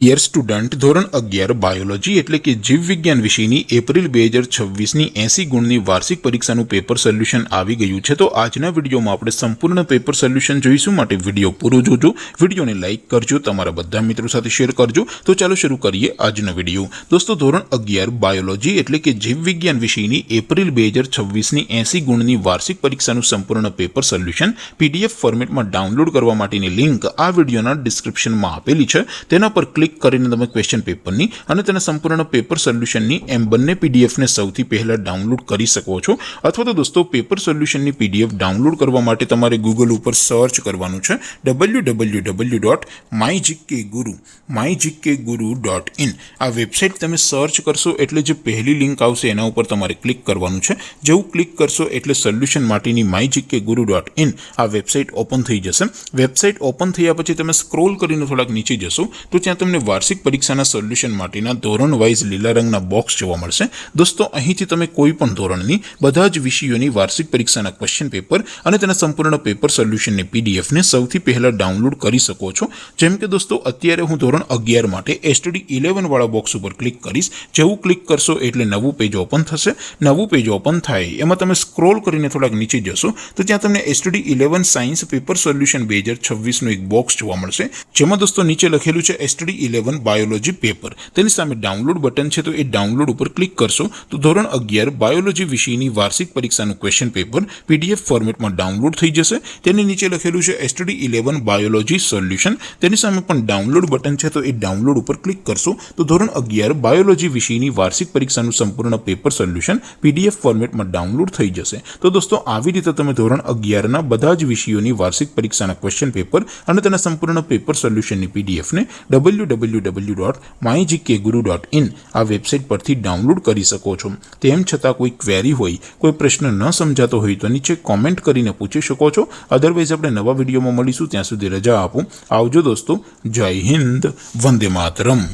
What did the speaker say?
Dear student, ધોરણ 11 biology એટલે કે જીવ વિજ્ઞાન વિષયની એપ્રિલ 2026ની 80 ગુણની વાર્ષિક પરીક્ષાનું પેપર સોલ્યુશન આવી ગયું છે। તો આજના વિડીયોમાં આપણે સંપૂર્ણ પેપર સોલ્યુશન જોઈશું, માટે વિડીયો પૂરો જોજો, વિડીયોને લાઇક કરજો, તમારા બધા મિત્રો સાથે શેર કરજો। તો ચાલો શરૂ કરીએ આજનો વિડીયો। દોસ્તો, ધોરણ 11 બાયોલોજી એટલે કે જીવ વિજ્ઞાન વિષયની એપ્રિલ 2026ની 80 ગુણની વાર્ષિક પરીક્ષાનું સંપૂર્ણ પેપર સોલ્યુશન PDF ફોર્મેટમાં ડાઉનલોડ કરવા માટેની લિંક આ વિડીયોના ડિસ્ક્રિપ્શનમાં આપેલી છે। તેના પર ક્લિક કરીને તમે ક્વેશ્ચન પેપરની અને તેના સંપૂર્ણ પેપર સોલ્યુશનની એમ બંને PDF ને સૌથી પહેલા ડાઉનલોડ કરી શકો છો। અથવા તો દોસ્તો, પેપર સોલ્યુશનની PDF ડાઉનલોડ કરવા માટે તમારે ગૂગલ ઉપર સર્ચ કરવાનું છે www.mygkguru.in। આ વેબસાઇટ તમે સર્ચ કરશો એટલે જે પહેલી લિંક આવશે એના ઉપર તમારે ક્લિક કરવાનું છે। જેવું ક્લિક કરશો એટલે સોલ્યુશન માટેની mygkguru.in આ વેબસાઇટ ઓપન થઈ જશે। વેબસાઇટ ઓપન થયા પછી તમે સ્ક્રોલ કરીને થોડાક નીચે જશો તો ત્યાં તમને વાર્ષિક પરીક્ષાના સોલ્યુશન માટેના ધોરણ વાઇઝ લીલા રંગના બોક્સ જોવા મળશે। દોસ્તો, અહીંથી તમે કોઈ પણ ધોરણની બધા જ વિષયોની વાર્ષિક પરીક્ષાના ક્વેશ્ચન પેપર અને તેના સંપૂર્ણ પેપર સોલ્યુશનની PDF ને સૌથી પહેલા ડાઉનલોડ કરી શકો છો। જેમ કે દોસ્તો, અત્યારે હું ધોરણ 11 માટે STD 11 વાળા બોક્સ ઉપર ક્લિક કરીશ। જેવું ક્લિક કરશો એટલે નવું પેજ ઓપન થશે। નવું પેજ ઓપન થાય એમાં તમે સ્ક્રોલ કરીને થોડાક નીચે જશો તો ત્યાં તમને STD 11 સાયન્સ પેપર સોલ્યુશન 2026નું એક બોક્સ જોવા મળશે, જેમાં દોસ્તો નીચે લખેલું છે STD 11 બાયોલોજી પેપર। તેની સામે ડાઉનલોડ બટન છે, તો એ ડાઉનલોડ ઉપર ક્લિક કરશો તો ધોરણ 11 બાયોલોજી વિષયની વાર્ષિક પરીક્ષાનું ક્વેશ્ચન પેપર PDF ફોર્મેટમાં ડાઉનલોડ થઈ જશે। તેની નીચે લખેલું છે STD 11 બાયોલોજી સોલ્યુશન। તેની સામે પણ ડાઉનલોડ બટન છે, તો એ ડાઉનલોડ ઉપર ક્લિક કરશો તો ધોરણ 11 બાયોલોજી વિષયની વાર્ષિક પરીક્ષાનું સંપૂર્ણ પેપર સોલ્યુશન PDF ફોર્મેટમાં ડાઉનલોડ થઈ જશે। તો દોસ્તો, આવી રીતે તમે ધોરણ 11ના બધા જ વિષયોની વાર્ષિક પરીક્ષાના ક્વેશ્ચન પેપર અને તેના સંપૂર્ણ પેપર સોલ્યુશનની PDF ને www.mygkguru.in આ વેબસાઇટ પરથી ડાઉનલોડ કરી શકો છો। તેમ છતાં કોઈ ક્વેરી હોય, કોઈ પ્રશ્ન ન સમજાતો હોય તો નીચે કોમેન્ટ કરીને પૂછી શકો છો। અધરવાઇઝ આપણે નવા વિડીયોમાં મળીશું, ત્યાં સુધી રજા આપો। આવજો દોસ્તો, જય હિન્દ, વંદે માતરમ।